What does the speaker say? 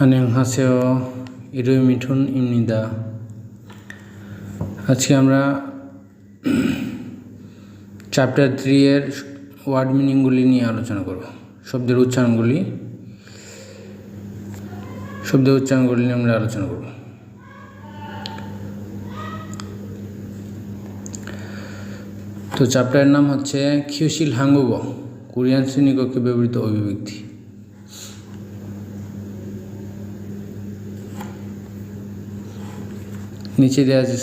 안녕하세요. 일요일 মিঠুন입니다। আজকে আমরা চ্যাপ্টার 3 এর ওয়ার্ড মিনিংগুলি নিয়ে আলোচনা করব। শব্দের উচ্চারণগুলি নিয়ে আমরা আলোচনা করব। তো চ্যাপ্টারের নাম হচ্ছে খিউশিল হাঙ্গুব, কোরিয়ান শ্রেণীকক্ষে ব্যবহৃত অভিব্যক্তি। নিচে দেওয়া আছে